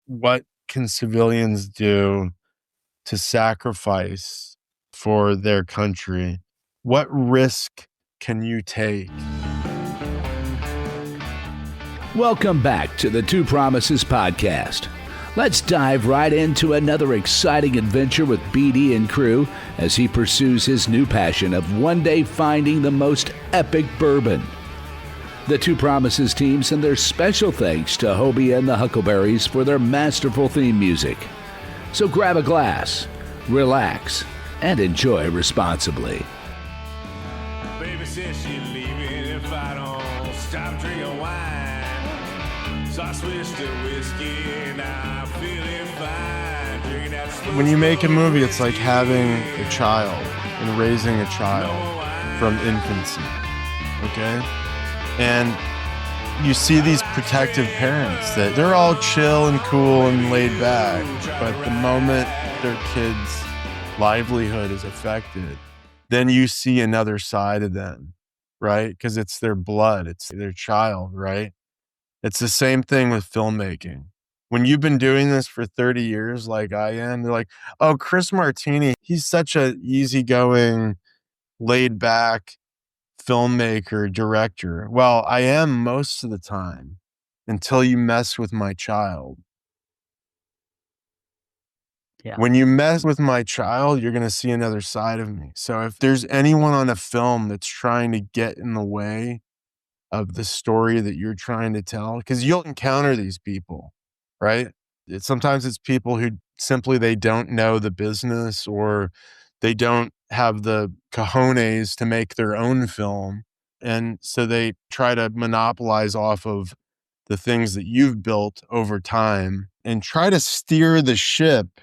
what can civilians do to sacrifice for their country? What risk can you take? Welcome back to the Two Promises podcast. Let's dive right into another exciting adventure with BD and crew as he pursues his new passion of one day finding the most epic bourbon. The Two Promises team send their special thanks to Hobie and the Huckleberries for their masterful theme music. So grab a glass, relax, and enjoy responsibly. Baby says she's leaving if I don't stop drinking wine. So I switched to whiskey and I'm feeling fine. Drinking that slow, When you make a movie, it's like having a child and raising a child from infancy, okay? And you see these protective parents that they're all chill and cool and laid back, but the moment their kid's livelihood is affected, then you see another side of them, right? Because it's their blood, it's their child, right? It's the same thing with filmmaking. When you've been doing this for 30 years like I am, they're like, oh, Chris Martini, he's such a easygoing, laid back filmmaker, director. Well, I am most of the time until you mess with my child. Yeah. When you mess with my child, you're going to see another side of me. So if there's anyone on a film that's trying to get in the way of the story that you're trying to tell, because you'll encounter these people, right? Sometimes it's people who simply they don't know the business or they don't have the cojones to make their own film. And so they try to monopolize off of the things that you've built over time and try to steer the ship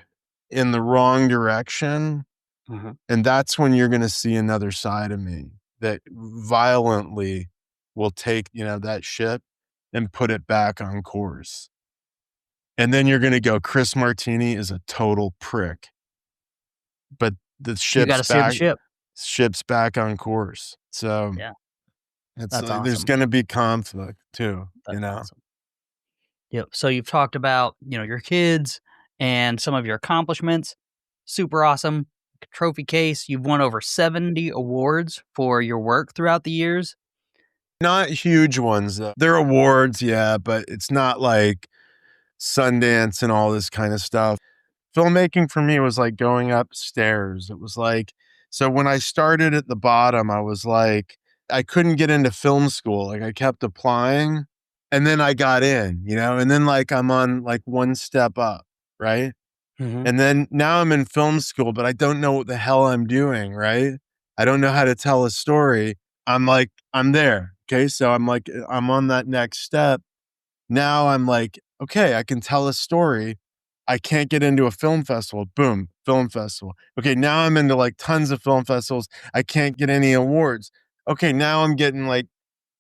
in the wrong direction. Mm-hmm. And that's when you're going to see another side of me that violently will take, that ship and put it back on course. And then you're going to go, Chris Martini is a total prick. But the ship's back on course. So yeah, it's that's awesome. There's going to be conflict too, That's awesome. Yep. So you've talked about, your kids and some of your accomplishments. Super awesome. Trophy case. You've won over 70 awards for your work throughout the years. Not huge ones, though. They're awards, yeah, but it's not like Sundance and all this kind of stuff. Filmmaking for me was like going upstairs. It was like, so when I started at the bottom, I was like, I couldn't get into film school. Like I kept applying and then I got in, and then like I'm on like one step up, right? Mm-hmm. And then now I'm in film school, but I don't know what the hell I'm doing, right? I don't know how to tell a story. I'm there. Okay. So I'm on that next step. Now I'm like, okay, I can tell a story. I can't get into a film festival. Boom, film festival. Okay. Now I'm into like tons of film festivals. I can't get any awards. Okay. Now I'm getting like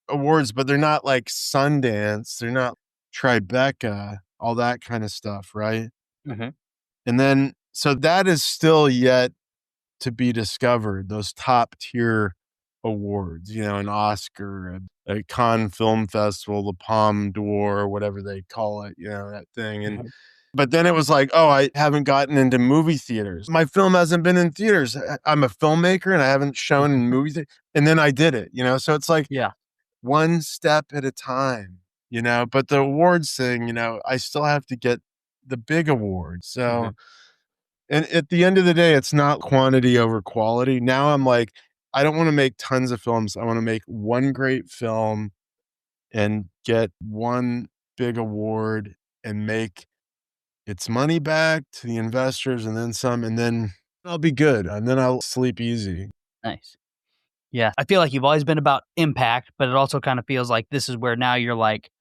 awards, but they're not like Sundance. They're not Tribeca, all that kind of stuff. Right. Mm-hmm. And then, so that is still yet to be discovered, those top tier awards, an Oscar, a Cannes Film Festival, the Palme d'Or, whatever they call it, that thing. And Mm-hmm. But then it was like, oh, I haven't gotten into movie theaters. My film hasn't been in theaters. I'm a filmmaker and I haven't shown in movie theaters. And then I did it, so it's like one step at a time, but the awards thing, I still have to get the big awards. So, Mm-hmm. And at the end of the day, it's not quantity over quality. Now I'm like, I don't want to make tons of films. I want to make one great film and get one big award and make its money back to the investors and then some, and then I'll be good. And then I'll sleep easy. Nice. Yeah. I feel like you've always been about impact, but it also kind of feels like this is where now you're like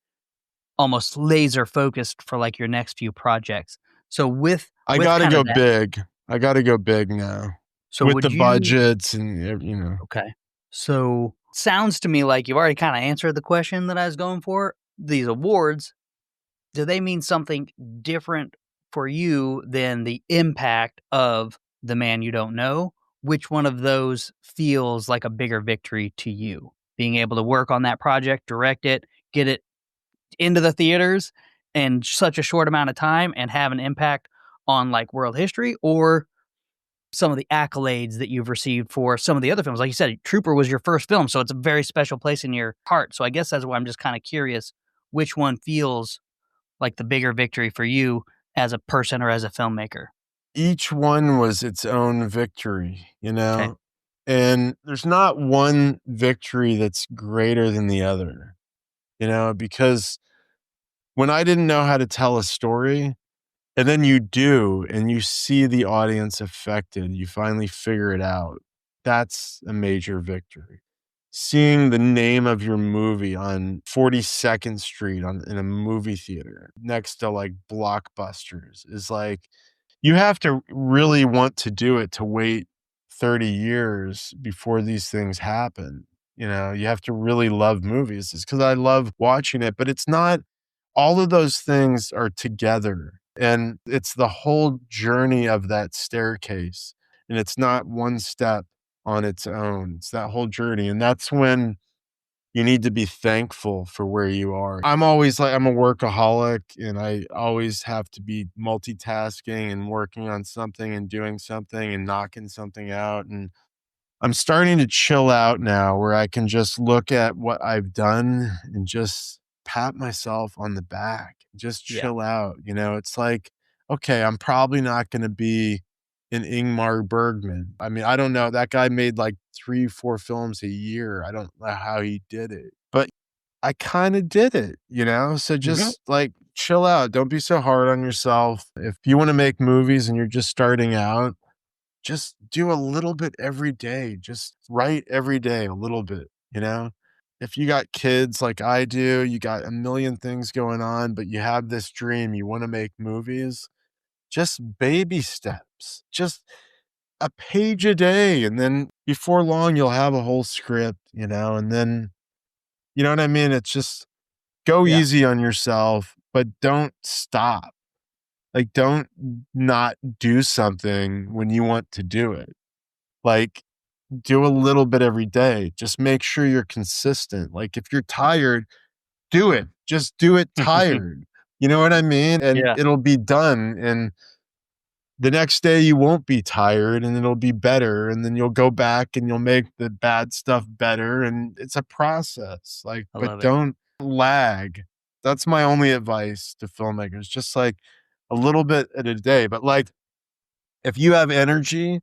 almost laser focused for like your next few projects. So I got to go big. I got to go big now. So with the budgets and, Okay. So sounds to me like you've already kind of answered the question that I was going for. These awards, do they mean something different for you than the impact of The Man You Don't Know? Which one of those feels like a bigger victory to you? Being able to work on that project, direct it, get it into the theaters, in such a short amount of time and have an impact on like world history, or some of the accolades that you've received for some of the other films? Like you said, Trooper was your first film, so it's a very special place in your heart. So I guess that's why I'm just kind of curious which one feels like the bigger victory for you as a person or as a filmmaker. Each one was its own victory, Okay. and there's not one victory that's greater than the other, because when I didn't know how to tell a story, and then you do, and you see the audience affected, you finally figure it out. That's a major victory. Seeing the name of your movie on 42nd Street in a movie theater next to like Blockbusters is like, you have to really want to do it to wait 30 years before these things happen. You have to really love movies. It's because I love watching it, but it's not all of those things are together. And it's the whole journey of that staircase. And it's not one step on its own. It's that whole journey. And that's when you need to be thankful for where you are. I'm always like, I'm a workaholic and I always have to be multitasking and working on something and doing something and knocking something out. And I'm starting to chill out now where I can just look at what I've done and just pat myself on the back, just Yeah. chill out. It's like, okay, I'm probably not going to be an Ingmar Bergman. I mean, I don't know. That guy made like 3, 4 films a year. I don't know how he did it, but I kind of did it, So just like chill out. Don't be so hard on yourself. If you want to make movies and you're just starting out, just do a little bit every day. Just write every day a little bit. If you got kids like I do, you got a million things going on, but you have this dream, you want to make movies, just baby steps, just a page a day. And then before long, you'll have a whole script, and then, you know what I mean? It's just go Yeah. easy on yourself, but don't stop. Like, don't not do something when you want to do it. Like, do a little bit every day. Just make sure you're consistent. Like, if you're tired, do it. Just do it tired. You know what I mean? And Yeah. it'll be done. And the next day you won't be tired and it'll be better. And then you'll go back and you'll make the bad stuff better. And it's a process. Like, I but love it. don't lag. That's my only advice to filmmakers. Just like a little bit at a day. But like, if you have energy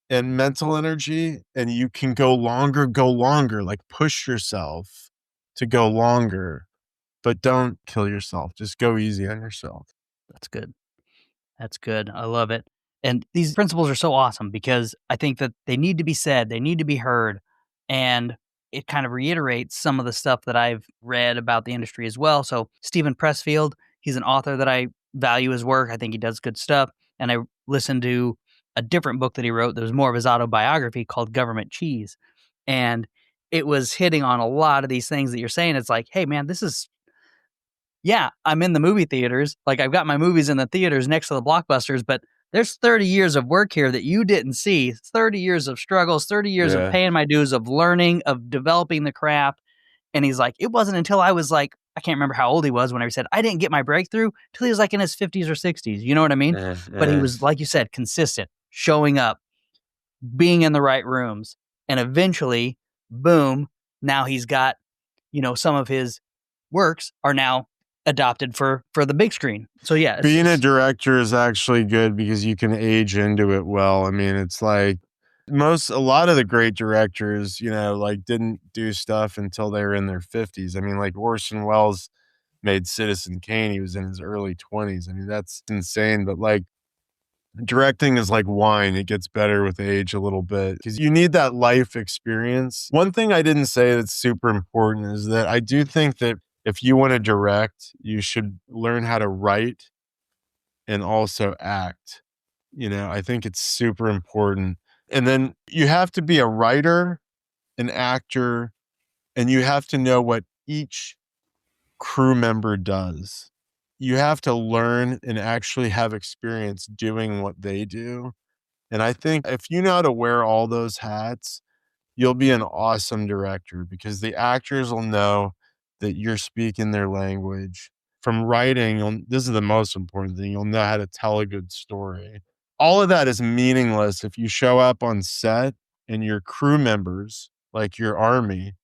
and mental energy and you can go longer, like push yourself to go longer, but don't kill yourself. Just go easy on yourself. That's good. That's good. I love it. And these principles are so awesome because I think that they need to be said, they need to be heard. And it kind of reiterates some of the stuff that I've read about the industry as well. So, Stephen Pressfield, he's an author that I value his work. I think he does good stuff. And I listened to a different book that he wrote that was more of his autobiography called Government Cheese. And it was hitting on a lot of these things that you're saying. It's like, hey, man, this is yeah, I'm in the movie theaters. Like, I've got my movies in the theaters next to the Blockbusters, but there's 30 years of work here that you didn't see. 30 years of struggles, 30 years of Yeah. paying my dues, of learning, of developing the craft. And he's like, it wasn't until I was like, I can't remember how old he was when he said, I didn't get my breakthrough till he was like in his 50s or 60s. You know what I mean? But he was, like you said, consistent, showing up, being in the right rooms. And eventually, boom, now he's got, some of his works are now adopted for the big screen. So yeah, Being a director is actually good because you can age into it well. I mean, it's like a lot of the great directors, like didn't do stuff until they were in their 50s. I mean, like Orson Welles made Citizen Kane. He was in his early 20s. I mean, that's insane. But like, directing is like wine. It gets better with age a little bit because you need that life experience. One thing I didn't say that's super important is that I do think that if you want to direct, you should learn how to write and also act. I think it's super important. And then you have to be a writer, an actor, and you have to know what each crew member does. You have to learn and actually have experience doing what they do. And I think if you know how to wear all those hats, you'll be an awesome director because the actors will know that you're speaking their language. from writing, this is the most important thing. You'll know how to tell a good story. All of that is meaningless if you show up on set and your crew members, like your army,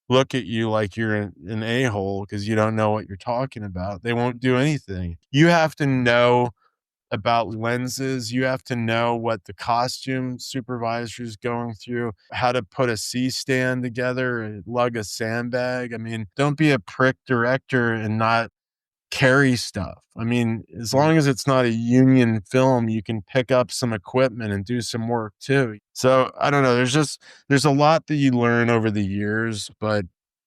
look at you like you're an a-hole because you don't know what you're talking about. They won't do anything. You have to know about lenses. You have to know what the costume supervisor is going through, how to put a C-stand together and lug a sandbag. I mean, don't be a prick director and not carry stuff. I mean, as long as it's not a union film, you can pick up some equipment and do some work too. So I don't know. There's a lot that you learn over the years, but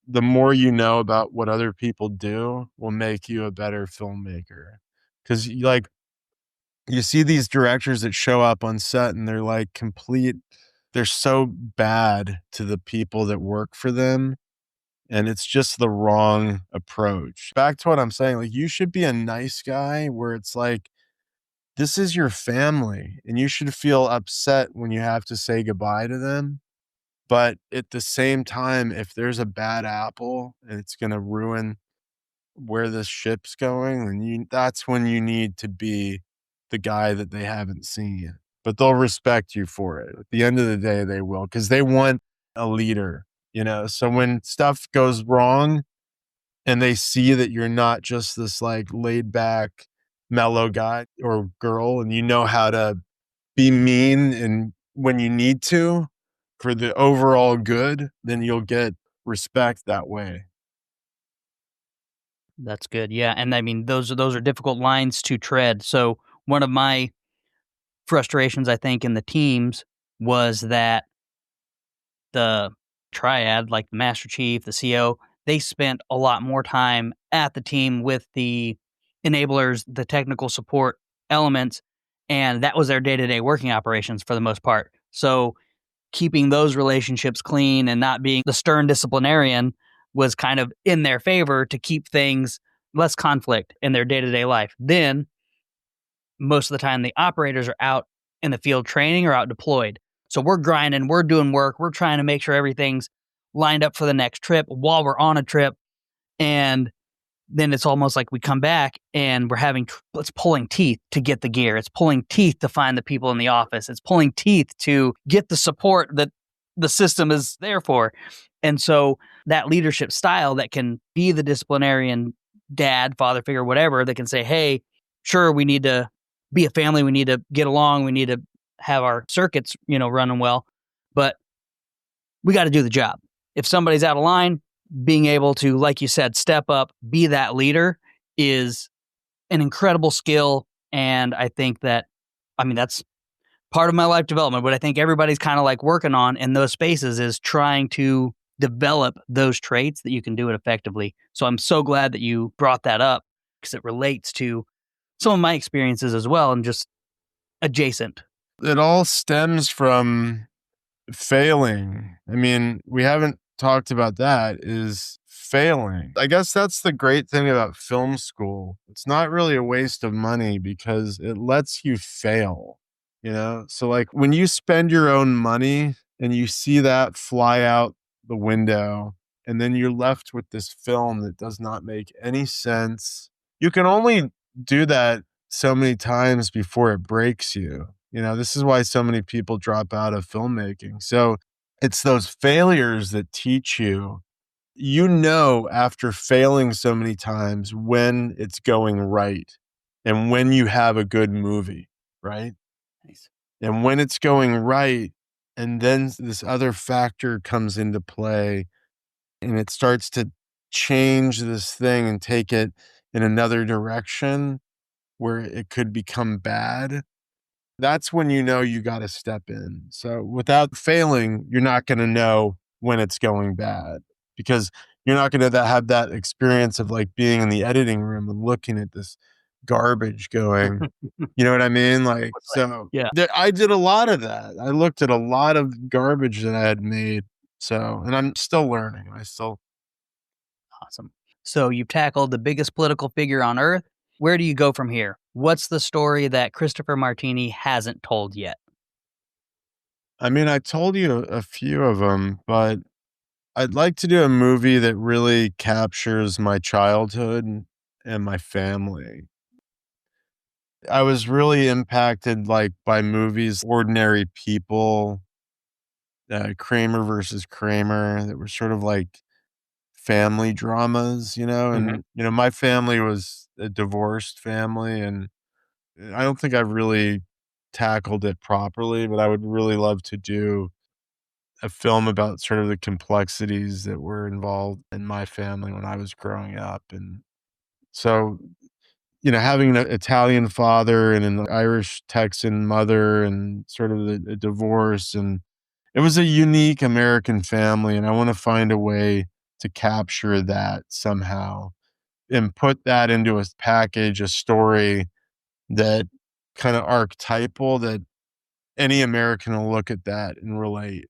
the more you know about what other people do will make you a better filmmaker. Because you see these directors that show up on set and they're like they're so bad to the people that work for them. And it's just the wrong approach. Back to what I'm saying, like, you should be a nice guy where it's like, this is your family and you should feel upset when you have to say goodbye to them. But at the same time, if there's a bad apple and it's going to ruin where this ship's going, then that's when you need to be the guy that they haven't seen. But they'll respect you for it. At the end of the day, they will, because they want a leader, So when stuff goes wrong and they see that you're not just this like laid back, mellow guy or girl, and you know how to be mean and when you need to for the overall good, then you'll get respect that way. That's good. Yeah, and I mean those are difficult lines to tread. So one of my frustrations, I think, in the teams was that the triad, like the Master Chief, the CO, they spent a lot more time at the team with the enablers, the technical support elements, and that was their day-to-day working operations for the most part. So keeping those relationships clean and not being the stern disciplinarian was kind of in their favor to keep things less conflict in their day-to-day life. Then most of the time the operators are out in the field training or out deployed. So we're grinding, we're doing work, we're trying to make sure everything's lined up for the next trip while we're on a trip. And then it's almost like we come back and we're it's pulling teeth to get the gear. It's pulling teeth to find the people in the office. It's pulling teeth to get the support that the system is there for. And so that leadership style that can be the disciplinarian dad, father figure, whatever, that can say, hey, sure, we need to be a family. We need to get along. We need to have our circuits, running well, but we got to do the job. If somebody's out of line, being able to, like you said, step up, be that leader is an incredible skill. And I think that's part of my life development, but I think everybody's kind of like working on in those spaces is trying to develop those traits that you can do it effectively. So I'm so glad that you brought that up because it relates to some of my experiences as well and just adjacent. It all stems from failing. I mean, we haven't talked about that, is failing. I guess that's the great thing about film school. It's not really a waste of money because it lets you fail, So like when you spend your own money and you see that fly out the window and then you're left with this film that does not make any sense. You can only do that so many times before it breaks you. This is why so many people drop out of filmmaking. So it's those failures that teach you, after failing so many times when it's going right and when you have a good movie, right? Nice. And when it's going right, and then this other factor comes into play and it starts to change this thing and take it in another direction where it could become bad. That's when you got to step in. So without failing, you're not going to know when it's going bad because you're not going to have that experience of like being in the editing room and looking at this garbage going, you know what I mean? Like, so yeah. I did a lot of that. I looked at a lot of garbage that I had made. So, and I'm still learning. Awesome. So you've tackled the biggest political figure on earth. Where do you go from here? What's the story that Christopher Martini hasn't told yet? I mean, I told you a few of them, but I'd like to do a movie that really captures my childhood and my family. I was really impacted like by movies, Ordinary People, Kramer versus Kramer, that were sort of like family dramas, and my family was a divorced family, and I don't think I've really tackled it properly, but I would really love to do a film about sort of the complexities that were involved in my family when I was growing up. And so, having an Italian father and an Irish Texan mother and sort of a divorce, and it was a unique American family, and I want to find a way to capture that somehow and put that into a package, a story that kind of archetypal, that any American will look at that and relate.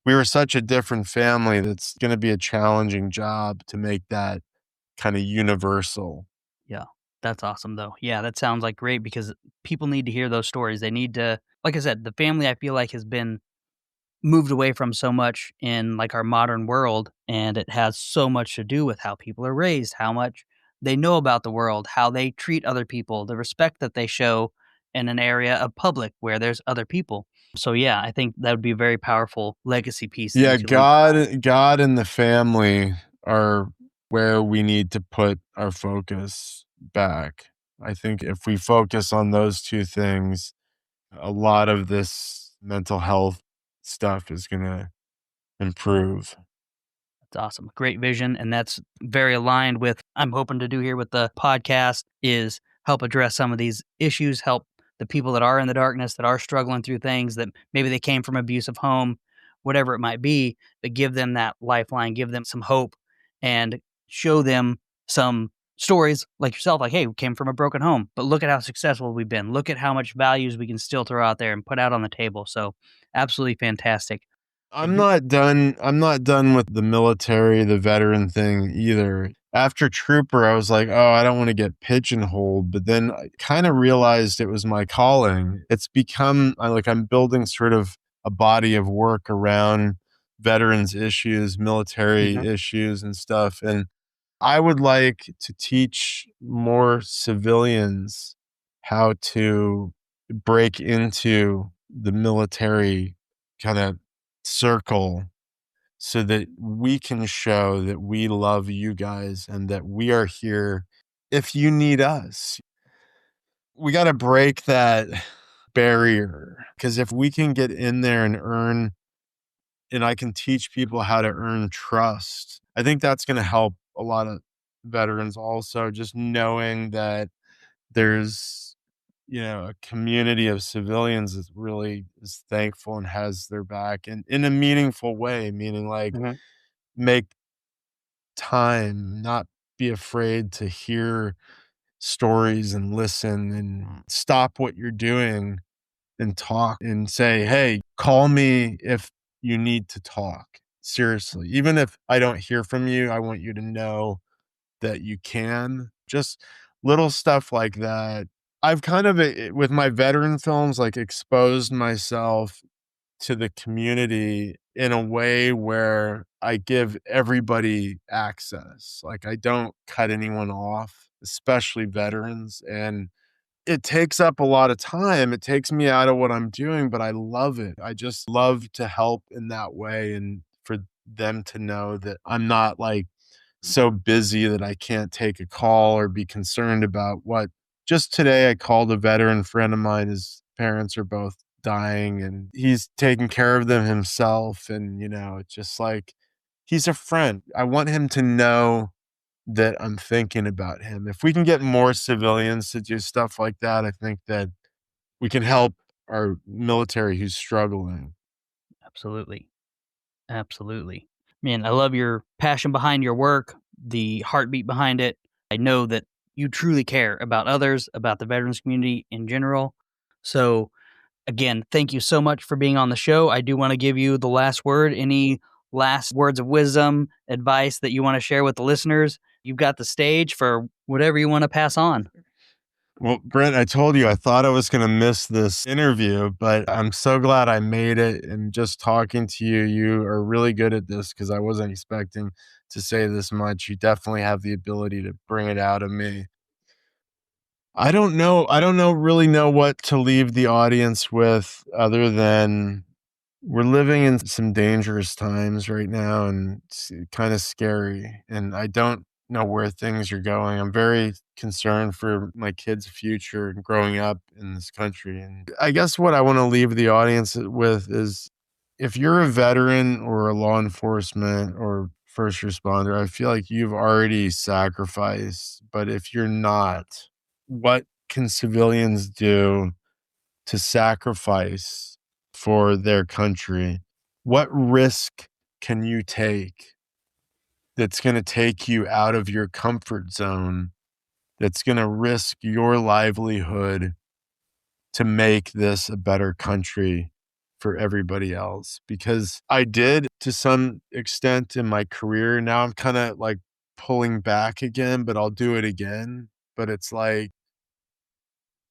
We were such a different family that's going to be a challenging job to make that kind of universal. Yeah, that's awesome, though. Yeah, that sounds like great because people need to hear those stories. They need to, like I said, the family I feel like has been moved away from so much in like our modern world, and it has so much to do with how people are raised, how much they know about the world, how they treat other people, the respect that they show in an area of public where there's other people. So yeah, I think that would be a very powerful legacy piece that Yeah, you two leave behind. God and the family are where we need to put our focus back. I think if we focus on those two things, a lot of this mental health stuff is going to improve. That's awesome. Great vision. And that's very aligned with I'm hoping to do here with the podcast is help address some of these issues, help the people that are in the darkness, that are struggling through things that maybe they came from abusive home, whatever it might be, but give them that lifeline, give them some hope and show them some stories like yourself, like, hey, we came from a broken home, but look at how successful we've been. Look at how much values we can still throw out there and put out on the table. So absolutely fantastic. I do. I'm not done with the military, the veteran thing either. After Trooper, I was like, oh, I don't want to get pigeonholed. But then I kind of realized it was my calling. It's become I'm building sort of a body of work around veterans issues, military issues and stuff. And I would like to teach more civilians how to break into the military kind of circle so that we can show that we love you guys and that we are here if you need us. We got to break that barrier, because if we can get in there and I can teach people how to earn trust, I think that's going to help a lot of veterans also, just knowing that there's a community of civilians that really is thankful and has their back, and in a meaningful way, meaning like make time, not be afraid to hear stories and listen and stop what you're doing and talk and say, hey, call me if you need to talk. Seriously, even if I don't hear from you, I want you to know that you can. Just little stuff like that. I've kind of, with my veteran films, like exposed myself to the community in a way where I give everybody access. Like I don't cut anyone off, especially veterans. And it takes up a lot of time. It takes me out of what I'm doing, but I love it. I just love to help in that way, and for them to know that I'm not like so busy that I can't take a call or be concerned about what. Just today, I called a veteran friend of mine. His parents are both dying, and he's taking care of them himself. And, it's just like, he's a friend. I want him to know that I'm thinking about him. If we can get more civilians to do stuff like that, I think that we can help our military who's struggling. Absolutely. Absolutely. Man, I love your passion behind your work, the heartbeat behind it. I know that you truly care about others, about the veterans community in general. So, again, thank you so much for being on the show. I do want to give you the last word. Any last words of wisdom, advice that you want to share with the listeners? You've got the stage for whatever you want to pass on. Well, Brent, I told you I thought I was going to miss this interview, but I'm so glad I made it. And just talking to you, you are really good at this, because I wasn't expecting to say this much. You definitely have the ability to bring it out of me. I don't really know what to leave the audience with other than we're living in some dangerous times right now, and it's kind of scary. And I don't know where things are going. I'm very concerned for my kids' future and growing up in this country. And I guess what I want to leave the audience with is if you're a veteran or a law enforcement or first responder, I feel like you've already sacrificed. But if you're not, what can civilians do to sacrifice for their country? What risk can you take that's going to take you out of your comfort zone, that's going to risk your livelihood to make this a better country for everybody else? Because I did to some extent in my career. Now I'm kind of like pulling back again, but I'll do it again. But it's like,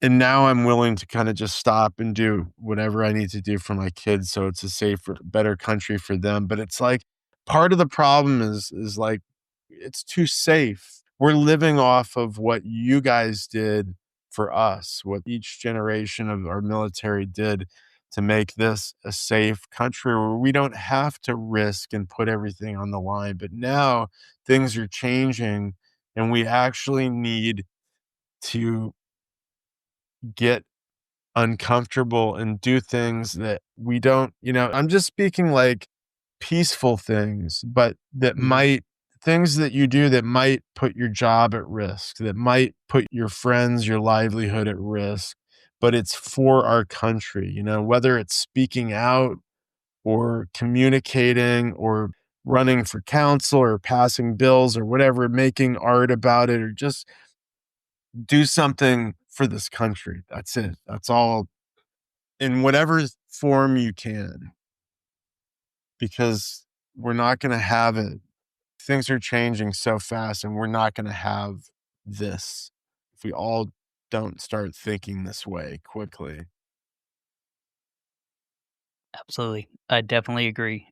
and now I'm willing to kind of just stop and do whatever I need to do for my kids so it's a safer, better country for them. But it's like part of the problem is like it's too safe. We're living off of what you guys did for us, what each generation of our military did to make this a safe country where we don't have to risk and put everything on the line. But now things are changing and we actually need to get uncomfortable and do things that we don't, I'm just speaking like peaceful things, but that might, things that you do that might put your job at risk, that might put your friends, your livelihood at risk, but it's for our country, whether it's speaking out or communicating or running for council or passing bills or whatever, making art about it, or just do something for this country. That's it. That's all, in whatever form you can, because we're not going to have it. Things are changing so fast and we're not going to have this if we all don't start thinking this way quickly. Absolutely. I definitely agree.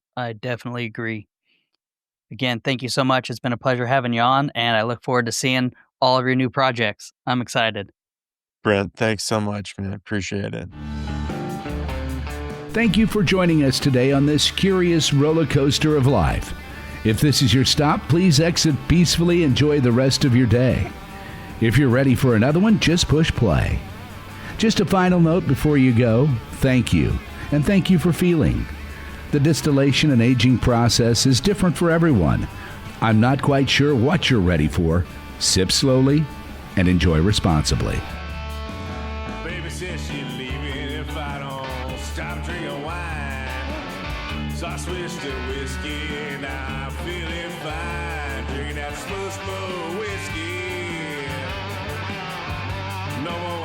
Again, thank you so much. It's been a pleasure having you on, and I look forward to seeing all of your new projects. I'm excited. Brent, thanks so much, man. Appreciate it. Thank you for joining us today on this curious roller coaster of life. If this is your stop, please exit peacefully. Enjoy the rest of your day. If you're ready for another one, just push play. Just a final note before you go, thank you, and thank you for feeling. The distillation and aging process is different for everyone. I'm not quite sure what you're ready for. Sip slowly and enjoy responsibly. Baby says she's leaving if I don't stop drinking wine. So I switched to whiskey and I'm feeling fine. Drinking that smooth whiskey. No more